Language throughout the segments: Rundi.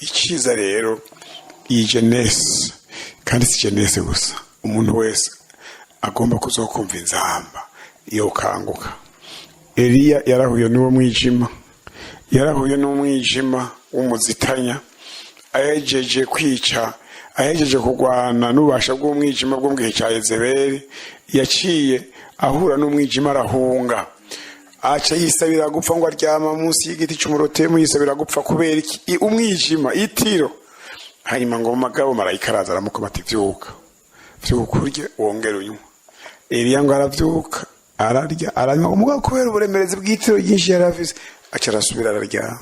iciza rero iyi jenesi, kandi si jenesi gusa, umuntu wese agomba kuzokumva inzamba iyo ukanguka. Eliya yarahuye n'uwo mwijima, yarahuye n'umwijima w'umuzitanya, ahejeje kwica, ahejeje kurwana n'ububasha bw'umwijima bwo mu gihe cya Yezebeli, yaciye ahura n'umwijima arahunga, aca yisabira gupfa, ngo aryama munsi y'igiti cy'umurotemu yisabira gupfa kubera iki? Umwijima, itiro. Hanyuma ngo mugabo marayika araza aramukuba ati vyuka, vyuka urye wongere unywa. Eliya ngo aravyuka, ararya aranywa, umugabo kubera uburemerezi bw'itiro ryinshi yari afise aca arasubira araryama.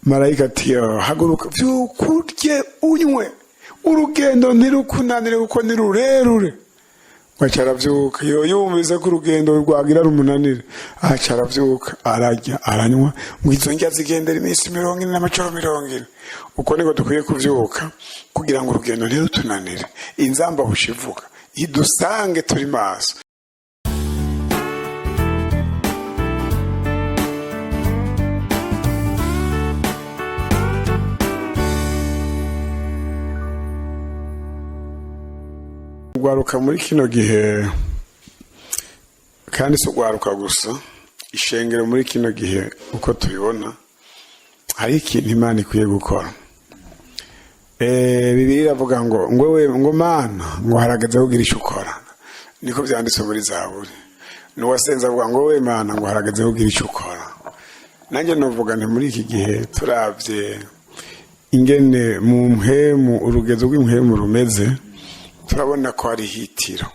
Marayika ati haguruka, vyuka urye unywe, urugendo ntirukunanire kuko ni rurerure. Aca aravyuka, yumvise ko urugendo rwagira rumunanire, aca aravyuka ararya aranywa, ngo izo ndya zigendera iminsi 40 n'amajoro 40. Uko niko dukwiye kuvyuka kugira ngo urugendo ntirutunanire, inzamba bushivuga idusange turi maso. Ugwaruka muri kino gihe, kandi si ugwaruka gusa, ishengero muri kino gihe uko tubibona, hari ikintu Imana ikwiye gukora. Bibiliya iravuga ngo Mana, ngo harageze kugira icyo ukora. Niko byanditse muri Zaburi. N'uwasenze avuga ngo we Mana, ngo harageze kugira icyo ukora. Nanjye novuga nti muri iki gihe turavye ingene mu mpemu, urugezo rw'impemu rumeze, turabona ko ari hitiro.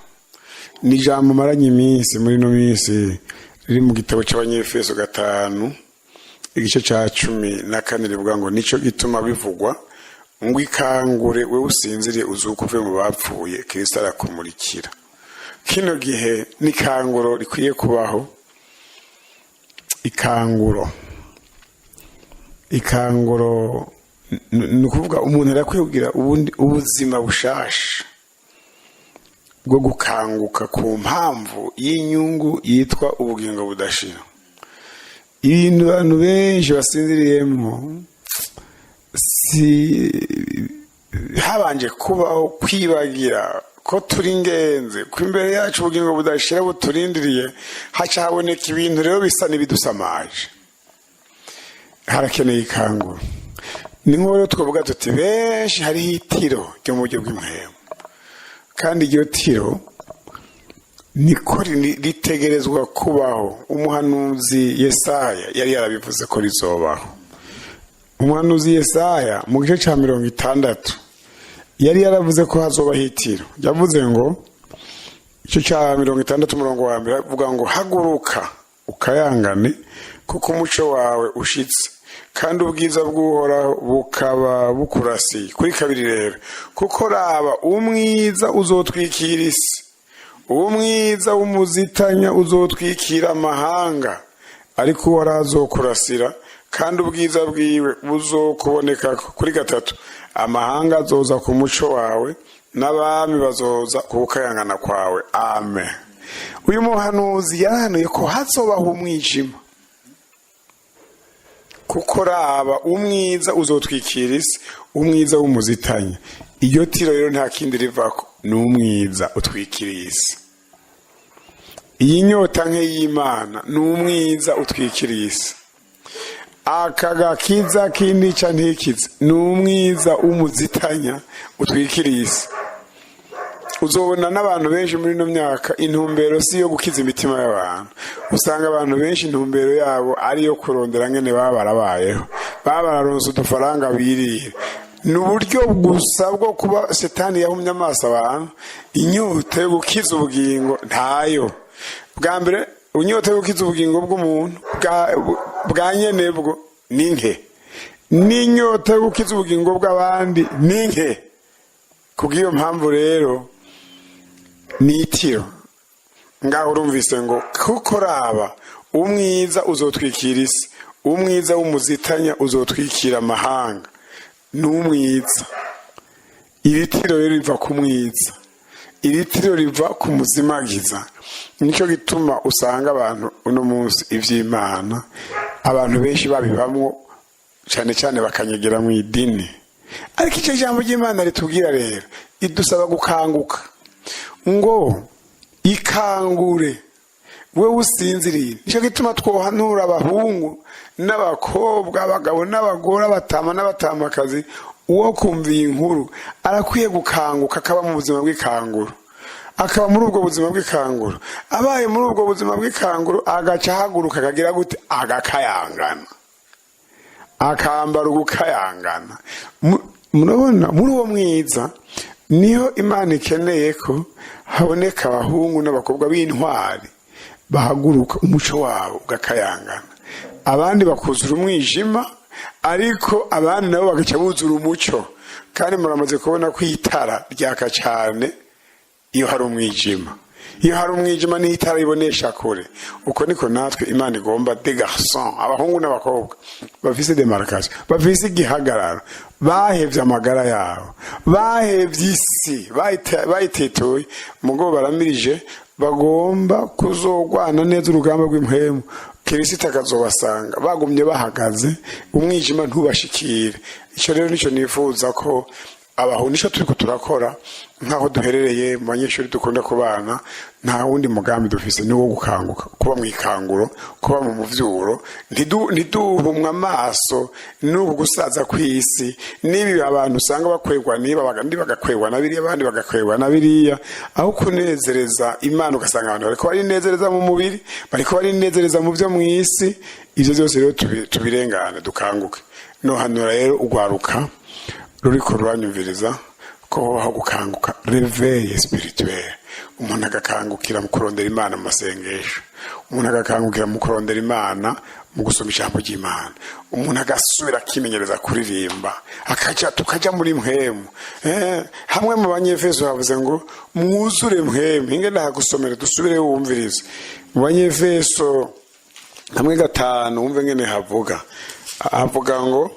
Ni jambo maranye iminsi muri no minsi riri mu gitabo cy'Abanyefeso 5 igice ca 14 rivuga ngo nico gituma bivugwa ngo ikangure we usinziriye uzuka uvuye mu bapfuye, Kristo arakumurikira. Kino gihe ni kanguro rikwiye kubaho, ikanguro nukuvuga umuntu arakwiye kugira ubuzima bushasha bwo gukanguka ku mpamvu y'inyungu yitwa ubugingo budashira. Ibintu abantu benshi basinziriyemo habanje kubaho kwibagira ko turi ingenzi, ko imbere yacu ubugingo budashira buturindiriye, haca haboneka ibintu rero bisa n'ibidusamaje. Harakeneye ikanguro. Ni nk'uko twavuga tuti benshi hariho itiro ryo mu buryo bw'impemu, kandi iryo tiro niko ritegerezwa kubaho. Umuhanuzi Yesaya yari yarabivuze ko rizobaho. Umuhanuzi Yesaya mu gice ca 60 yari yaravuze ko hazobaho itiro. Yavuze ngo ico ca 60 umurongo wa mbere avuga ngo haguruka ukayangane, kuko umuco wawe ushitse, kandi ubwiza bw'Uhoraho bukaba bukurasiye. Kuri kabiri rero, kuko raba umwiza uzotwikira isi, umwiza w'umuzitanya uzotwikira amahanga, ariko Uhoraho azokurasira, kandi ubwiza bwiwe buzokuboneka. Kuri gatatu, amahanga azoza ku muco wawe, n'abami bazoza ku gukayangana kwawe. Amen. Uyu muhanuzi yarahanuye ko hazobaho umwijima, kuko raba umwiza uzotwikira isi, umwiza w'umuzitanya. Iyo tiro rero nta kindi rivako, ni umwiza utwikiriye isi. Iyi nyota nke y'Imana ni umwiza utwikiriye isi. Aka gakiza k'intica ntikize ni umwiza w'umuzitanya utwikiriye isi. Uzobona n'abantu benshi muri no myaka intumbero si yo gukiza imitima y'abantu. Usanga abantu benshi intumbero yabo ari yo kurondera ngene baba barabayeho, baba bararonse udufaranga birira. Ni uburyo gusa bwo kuba Satani yahumye amaso abantu. Inyota yo gukiza ubugingo ntayo. Bwa mbere unyota yo gukiza ubugingo bw'umuntu bwa nyenebwo ni nke, n'inyota yo gukiza ubugingo bw'abandi ni nke. Kubw'iyo mpamvu rero ni itiro. Ngaho urumvise ngo kuko raba umwiza uzotwikira isi, umwiza w'umuzitanya uzotwikira amahanga. Ni umwiza. Iri tiro rero riva ku mwiza, iri tiro riva ku muzimagiza. Nico gituma usanga abantu uno munsi ivy'Imana abantu benshi babibamwo cyane cyane bakanyegera mu idini. Ariko icyo jambo ry'Imana ritubwira rero idusaba gukanguka ngo ikangure wewe usinziriye. Nicyo gituma twohanura abahungu n'abakobwa, abagabo n'abagore, abatama n'abatamakazi, uwo kumviye inkuru arakwiye gukanguka akaba mu buzima bw'ikanguro, akaba muri ubwo buzima bw'ikanguro. Abaye muri ubwo buzima bw'ikanguro agaca ahaguruka akagira gute, agakayangana, akambara ugukayangana. Murabona muri uwo mwiza niho Imana ikeneye ko haboneka abahungu n'abakobwa b'intwari bahaguruka umuco wabo ugakayangana, abandi bakuzura umwijima, ariko abandi nabo bagaca buzura umuco. Kandi muramaze kubona ko itara ryaka cyane iyo hari umwijima. Iyo hari umwijima ni itara ibonesha kure. Uko niko natwe Imana igomba des garçons, abahungu n'abakobwa bafise demarcation, bafise igihagararo, bahevye amagara yabo, bahevye isi, bayitetoye mugo baramirije, bagomba kuzogwana neza urugamba rw'impwemu. Kirisito akazobasanga bagumye bahagaze, umwijima ntubashikire. Icyo rero nicyo nifuza ko abaho, nicyo turiko turakora nkaho duherereye mu banyeshuri dukunda kubana. Nta wundi mugambi dufise ni wo gukanguka, kuba mu ikanguro, kuba mu muvyuro, ntiduhumwa amaso n'ubu gusaza kw'isi. Nibi abantu usanga bakwegwa niba bagandi bagakwegwa na biriya, abandi bagakwegwa na biriya, aho kunezereza Imana ugasanga abantu bariko barinezereza mu mubiri, bariko barinezereza mu byo mw'isi. Ivyo byose rero tubirengane, dukanguke. No hanura rero ugwaruka ruriko ruranyumviriza ko aho gukanguka, réveil spirituel. Umuntu agakangukira mu kurondera Imana mu masengesho, umuntu agakangukira mu kurondera Imana mu gusoma ijambo ry'Imana, umuntu agasubira akimenyereza kuririmba, tukaja muri mpwemu. Hamwe mu Banyefeso havuze ngo mwuzure mpwemu. Ingene hagusomera dusubire wumvirize mu Banyefeso hamwe 5 wumve ngene havuga ngo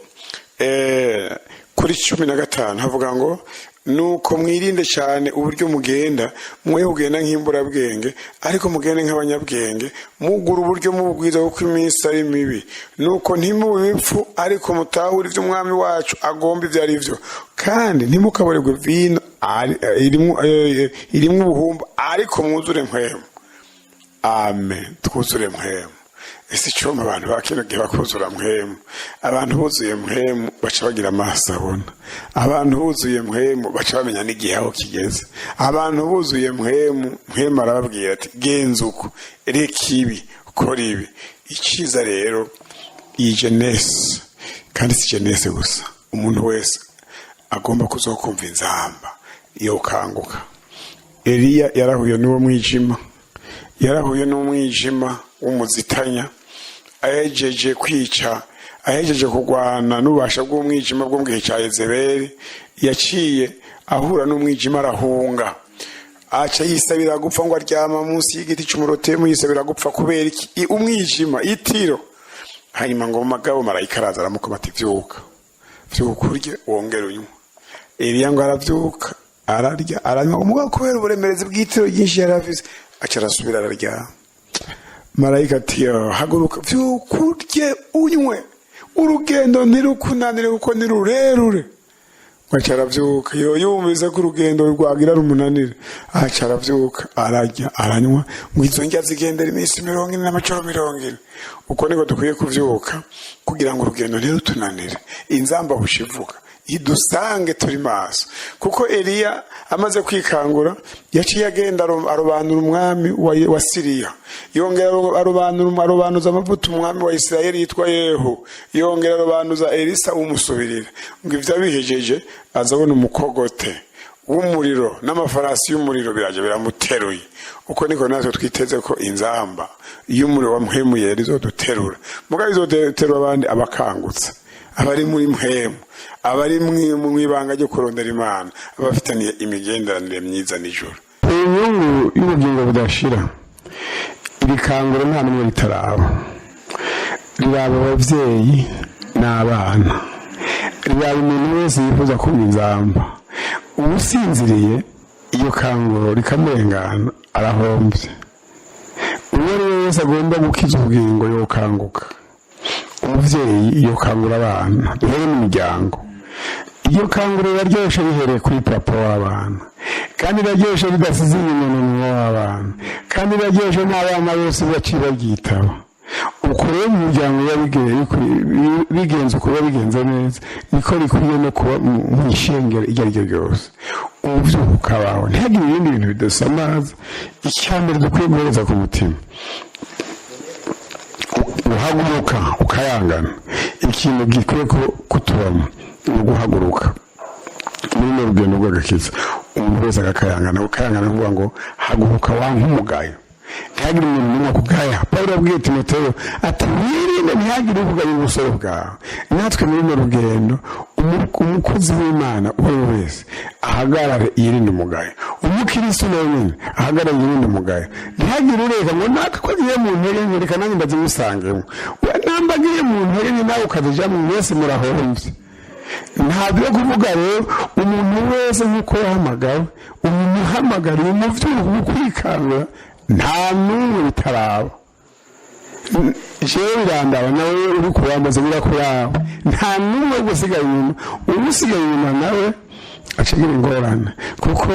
kuri 15 havuga ngo nuko mwirinde cyane uburyo mugenda, mwe kugenda nk'imburabwenge, ariko mugende nk'abanyabwenge, mugura uburyo mubwiza kuko iminsi ari mibi. Nuko ntimubipfu, ariko mutahure ivyo umwami wacu agomba ivyo ari vyo, kandi ntimukaborerwe vino irimwo ubuhumba, ariko mwuzure mpwemu. Amen. Twuzure mpwemu. Ese cyoma abantu bakeneye bakuzura mpwemu. Abantu buzuye mpwemu baca bagira amaso abona. Abantu buzuye mpwemu baca bamenya n'igihe aho kigeze. Abantu buzuye mpwemu arababwira ati genza uko, reka ibi, ukora ibi. Iciza rero iyi jeunesse, kandi si jeunesse gusa, umuntu wese agomba kuzokumva inzamba yo kanguka. Eliya yarahuye n'uwo mwijima, yarahuye n'umwijima w'umuzitanya, ahejeje kwica, ahejeje kugwana n'ubasha bw'umwijima bwo mu gihe cya Yezebeli. Yaciye ahura n'umwijima arahunga, aca yisabira gupfa, ngo aryama munsi y'igiti cy'umurotemu yisabira gupfa kubera iki? Umwijima, itiro. Hanyuma ngo umugabo marayika araza aramukoma ati vyuka, vyuka urye wongere unywe. Eliya ngo aravyuka, ararya, aranywa. Umugabo kubera uburemerezi bw'itiro ryinshi yarafise aca arasubira araryama. Marayika ati haguruka, vyuka urye unywe, urugendo ntirukunanire kuko ni rurerure. Aca aravyuka, yumvise ko urugendo rwagira rumunanire, aca aravyuka, ararya, aranywa, ngo izo ndya zigendera iminsi 40 n'amajoro 40. Uko niko dukwiye kuvyuka kugira ngo urugendo ntirutunanire, inzamba bushivuka idusange turi maso. Kuko Eliya amaze kwikangura yaciye agenda arobanura umwami wa Siriya, yongera arobanuza amavuta umwami wa Isirayeli yitwa Yehu, yongera arobanuza Elisa umusubirira. Ngo ivyo bihejeje azabona umukogote w'umuriro n'amafarasi y'umuriro biraje biramuteruye. Uko niko natwe twiteze ko inzamba y'umuriro wa mpwemu yera izoduterura. Mugabe izoterura abandi abakangutse, abari muri mpwemu, abari mu ibanga ryo kurondera Imana, abafitaniye imigenderanire myiza n'ijoro. Inyungu y'ubugingo budashira, iri kanguro nta n'umwe ritaraba. Riraba abavyeyi n'abana, riraba umuntu wese yifuza kumva inzamba. Ubusinziriye iyo kanguro rikamurengana arahomvye. Uwo ari we wese agomba gukiza ubugingo yokanguka. umuvyeyi yokangura abana duhere n'imiryango. Iyo kangura iraryoshe bihereye kuri papa w'abana, kandi iraryoshe bidasize inyuma n'umunwa w'abana, kandi iraryoshe n'abana bose bacira ryitaba. Uko rero mu muryango bigenze kuba bigenze neza, niko rikwiye no kuba mu ishengero iryo ari ryo ryose. Ubuvyuka ukabaho ntihagire ibindi bintu bidasamaza. Icyambere dukwiye guhereza ku mutima, guhaguruka ukayangana. Ikintu gikwiye kutubamo ni uguhaguruka muri no rugendo rw'agakiza. Umuntu wese agakayangana, ukayangana kuvuga ngo haguruka wanka umugayo, ntihagire umuntu n'umwe akugaya. Pawulo yabwiye Timoteyo ati wirinde ntihagire ukugaya ubusore bwawe. Natwe muri no rugendo umukozi w'Imana uwo ari we wese ahagarare yirinde umugayo. Umukristo nawe nyine ahagarare yirinde umugayo. Ntihagire ureka ngo natwe ko agiye mu ntege ngo reka nanjye ndazimusangemo. Namba agiye mu ntege nawe ukazija mu wese murahomvye. Ntabwo yo kuvuga rero umuntu wese nk'uko yahamagawe, umuntu uhamagariye umuvyuka ukwikanga nta n'umwe bitaraba. Jewe birandaba nawe uri kurambaza birakuraba, nta n'umwe gusigaye inyuma. Usigaye inyuma nawe acagira ingorane, kuko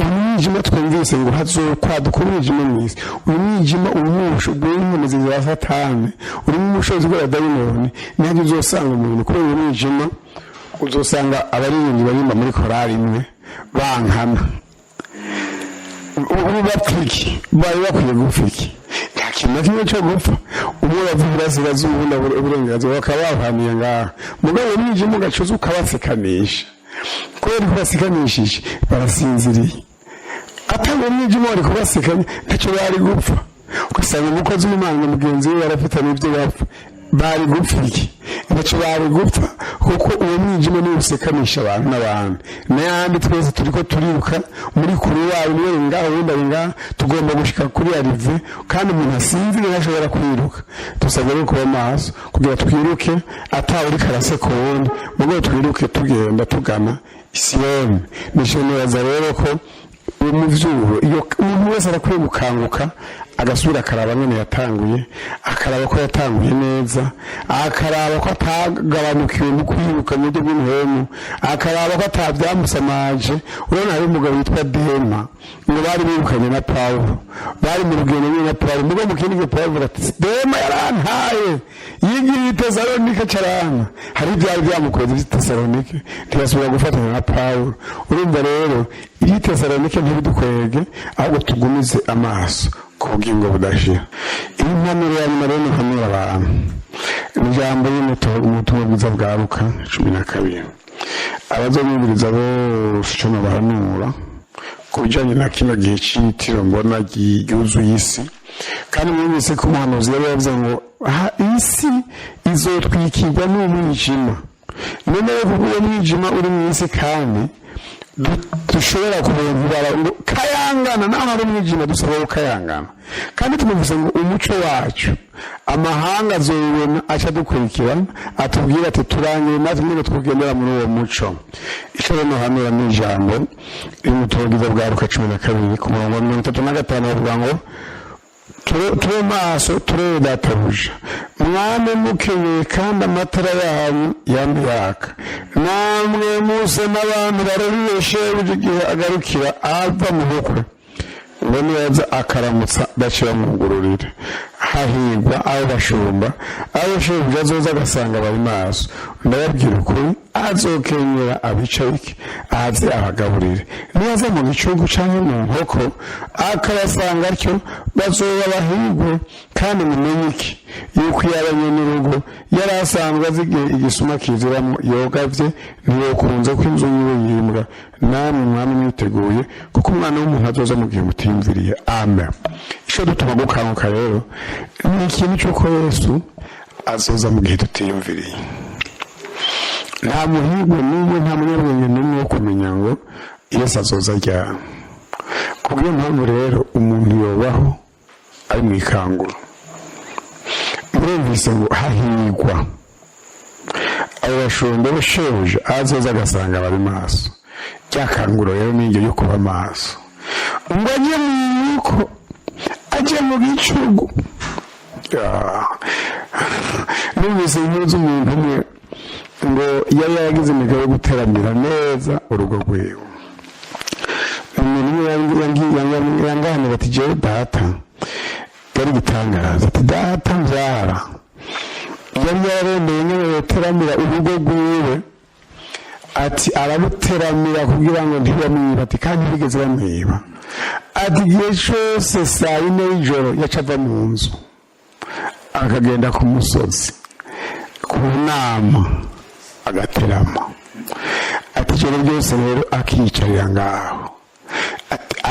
umwijima twumvise ngo hazokwaduka umwijima mw'isi. Uyu mwijima umusho gw'inkomezi za Satani urimo umushozi bwa dayimoni. Ntabwo uzosanga umuntu kubera uyu mwijima, uzosanga abaririmbyi barimba muri korali imwe bankana. Ubu bapfiki bari bakwiye gupfiki, nta kintu na kimwe cyo gupfa. Umwe bavuga iburasirazuba ubundi uburenganzira bakaba bahaniye ngaha. Mugabo umwijima ugacuza ukabasekanisha, kubera kubasikanishije barasinziriye. Atanga umwijima wari kubasikanya ntacyo bari gupfa. Ugasanga umukozi w'Imana na mugenzi we barafite n'ibyo bapfa, bari gupfa iki? Ntacyo bari gupfa, kuko uwo mwijima niwo usekanisha abantu n'abandi. N'ayandi twese turiko turiruka muri kuruwari, niwe ngaho wenda ngaho tugomba gushika kuri arive, kandi umuntu asinzire ntashobora kwiruka. Dusabwa rero kuba maso kugira twiruke atawe uri karase ku wundi, mugabo twiruke tugenda tugana Siyoni. Nishoneza rero ko umuvyuro iyo umuntu wese arakwiye gukanguka, agasubira akaraba ngene yatanguye, akaraba ko yatanguye neza, akaraba ko atagabanukiwe mu kwiruka mu buryo bw'umuhemu, akaraba ko atabyamusamaje. Urabona hari umugabo witwa Dema, ngo bari birukanye na Pawulo, bari mu rugendo nyine na Pawulo. Mugabo mu kindi gihe Pawulo ati Dema yarantaye yigiye i Tesalonike carana. Hari ibyari byamukoze i Tesalonike ntiyasubira gufatanya na Pawulo. Urumva rero i Tesalonike ntibidukwege, ahubwo tugumize amaso ku bugingo budashira. Impanuro ya nyuma rero ntihanura abantu. Ijambo y'ubutumwa bwiza bwa Luka 12. Abazomwumviriza bose ico bahanura ku bijanye na kino gihe c'itiro mbona ryuzuye isi. Kandi mwumvise ko umuhanuzi yari yavuze ngo isi izotwikirwa n'umwijima. None uwo mwijima uri mw'isi kandi dushobora kubera kayangana, naho hari umwijima dusaba kayangana. Kandi tumuvuze ngo umuco wacu amahanga azobona aca dukurikirana, atubwira ati turangire natwe ngo tugendera muri uwo muco. Ico rero hano ni ijambo imutugiza bwa Luka 12 ku murongo wa 35 bavuga ngo tube maso turebe databuja, mwame mukenyeye kandi amatara yanyu yambi yaka, namwe muse n'abantu barorire shebuja igihe agarukira ava mu bukwe. ngo niyaza akaramutsa bacira mu ngururire. Hahirwa abo bashumba, abo shebuja azoza agasanga bari maso. Ndababwira ukuri, azokenyera abicarike, aze abagaburire. Niyaza mu gicugu canke mu nkoko akabasanga atyo, bazoba bahirwe. Kandi mumenye iki, yuko yabanye n'urugo yari asanzwe azi igisuma kiziramo yogavye, ntiyokunze ko inzu yiwe yimbwa. Namwe mwami mwiteguye, kuko umwana w'umuntu azoza mu gihe mutimviriye. Amen. Ico dutuma gukanguka rero ni ikintu cy'uko Yesu azoza mu gihe tutiyumviriye. Nta muhirwe n'umwe, nta munyabwenge n'umwe wo kumenya ngo Yesu azoza ryari. Kubw'iyo mpamvu rero umuntu yobaho ari mu ikanguro. Murumvise ngo hahirwa abo bashumba bo shebuja azoza agasanga bari maso. Ryakanguro rero ni iryo yo kuba maso, ngo ajye mu yuko ajye mu gicugu. twumvise inkuru z'umuntu umwe ngo yari yaragize imigabo yo guteramira neza urugo rwiwe. Umuntu umwe yanganira ati jewe data yari gitangaza ati data mbyara yari yararondeye nyine yoteramira urugo rwiwe ati arabuteramira kugira ngo ntibamwiba ati kandi bigeze bamwiba ati igihe cyose saa yine y'ijoro yaca ava mu nzu akagenda ku musozi ku nama agaterama ati ijoro ryose rero akiyicarira ngaho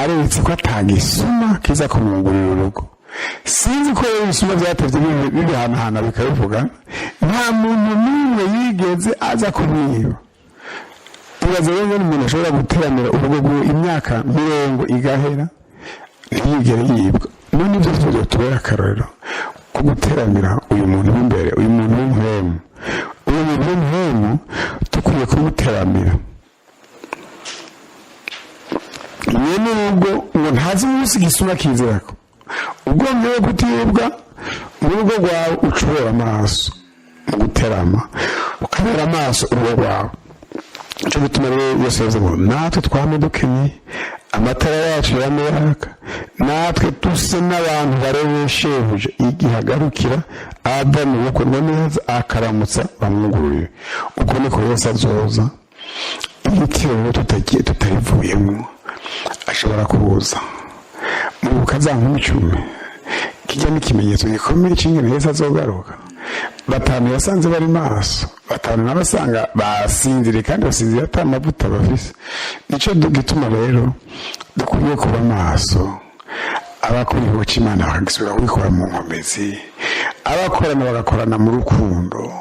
aretse ko atagisuma kiza kumwungurira urugo. Sinzi ko ibisuma byatevye bibihanahana bikabivuga nta muntu n'umwe yigeze aza kumwiba. Ibaze rero umuntu ashobora guteramira urugo imyaka 40 igahera ntiyigere yibwa. None ibyo tuzo tubera akarorero ko guteramira uyu muntu w'imbere, uyu muntu w'umuhemu, uyu muntu w'umuhemu tukwiye kumuteramira. Mwene ubwo ngo ntazi umunsi gisuma kizirako ubwo mbewe kutibwa mu rugo rwawe ucubora amaso mu guterama ukabera amaso urugo rwawe. Icyo gituma rero Yesu yavuze ngo natwe twame dukenye amatara yacu yamuraka natwe tuse n'abantu barebeshehuje igihe agarukira ava mu bukwe neza akaramutsa bamwugururire. Uko niko Yesu azoza igitero tutarivuyemo ashobora kubuza mu bukazankumi 10 kijya n'ikimenyetso gikomeye cy'ingene Yesu azogaruka. Batanu yasanze bari maso, batanu nabasanga basinzire kandi basinzira atamavuta bafise. Nico gituma rero dukwiye kuba maso, abakuriho cy'Imana bakagisubira kubikora mu nkomezi, abakorana bagakorana mu rukundo,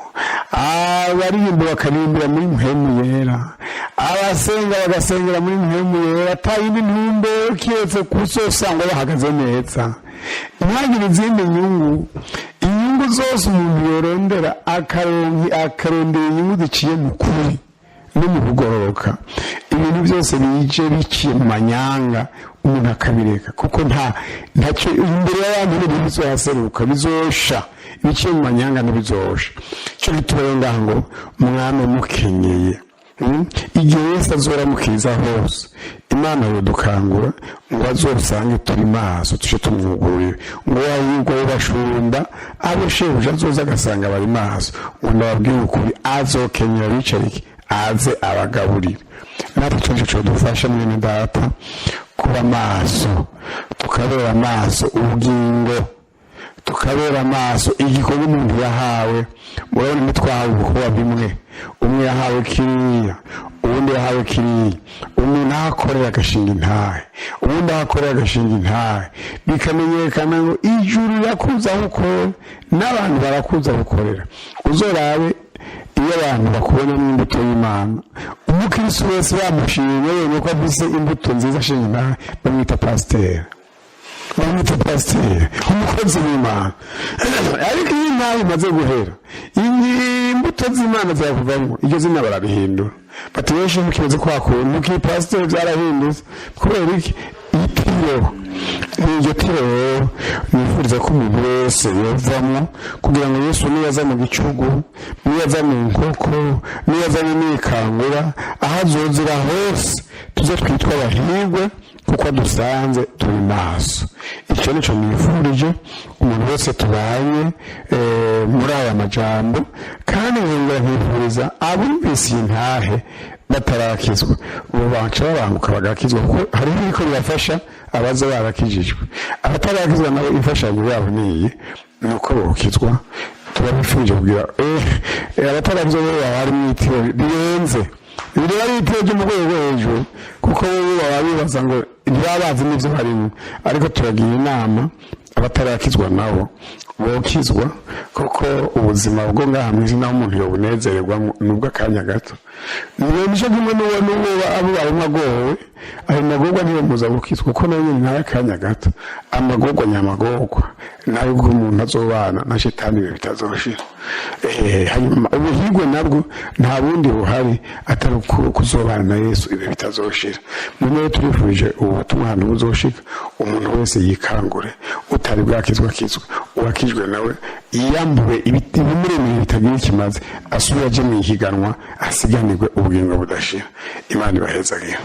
abaririmba bakarimbira muri muhemu yera, abasenga bagasengera muri muhemu yera, atayindi ntumbero kiretse kusosanga bahagaze neza. Ntihagire izindi nyungu zose umuntu yorondera akarondera inyungu ziciye mu kuri no mu kugororoka. Ibintu byose bije biciye mu manyanga umuntu akabireka kuko ntacyo imbere y'abantu bizohaseruka bizosha biciye mu manyanga ntibizosha. Cyo gituma ngaho ngo mwami mukenyeye igihe Yesu azoramukiriza hose Imana yodukangura ngo azosange turi maso tuje tumwugururire ngo yayigwa y'abashunda abo shebuja azoza agasanga bari maso ngo ndababwire ukuri azokenyera bicarike aze abagaburire. Natwe tuje cyo dufasha mwene data kuba maso tukabera amaso ubugingo tukabera amaso igikorwa umuntu yahawe. Murabona imitwawe kuba bimwe umwe yahawe kiriya ubundi yahawe kiriya umuntu akorera agashinga intahe ubundi akorera agashinga intahe bikamenyekana ngo ijuru yakuza gukora n'abantu barakuza gukorera. Uzorabe iyo abantu bakubona n'imbuto y'Imana umukristo wese bamushimye yene ko afise imbuto nziza ashinga intahe bamwita pasteur umukozi w'Imana. Ariko iyi ntahe imaze guhera imbuto z'Imana zakuvamo iryo zina barabihindura batubeshe mukibazo kwakura muki pasteur byarahindutse kubera iki itiro n'iryo tiro nifuriza ko umuntu wese yovamo kugira ngo Yesu niyaza mu gicugu niyaza mu nkoko niyaza mu mikangura ahazozira hose tuze twitwa abahirwe kuko dusanze turi maso. Icyo nico nifurije umuntu wese tubanye muri aya majambo kandi ngo nkifuriza abumvise intahe batarakizwa ubu banca babanguka bagakizwa kuko hari ibiko birafasha abaza barakijijwe. Abatarakizwa nabo imfashanyo yabo niyi nuko bokizwa. Turabifuje kugira abatarakizwa bari mu itiro birenze ibyo ari itiro mu rwego hejuru kuko baba bibaza ngo ntibabazi n'ibyo barimo. Ariko turagira inama abatarakizwa nabo bokizwa kuko ubuzima bwo ngaha mwizina w'umuntu yobunezererwa nubwo akanya gato. Niyo kimwe n'uwo abo magowe ayo magorwa niyo muza bukizwa kuko nayo nta akanya gato amagorwa nyamagorwa nayo umuntu azobana na shitani bitazoshira. Hanyuma ubuhigwe nabwo nta bundi buhari atari kuzobana na Yesu ibe bitazoshira. Mwe turifuje ubutumwa buzoshika umuntu wese yikangure utari bwakizwa kizwa adakijwe nawe yiyambure ibimuremere bitagira ikimaze asubire aje mu ihiganwa asiganirwe ubugingo budashira. Imana ibahezagiye.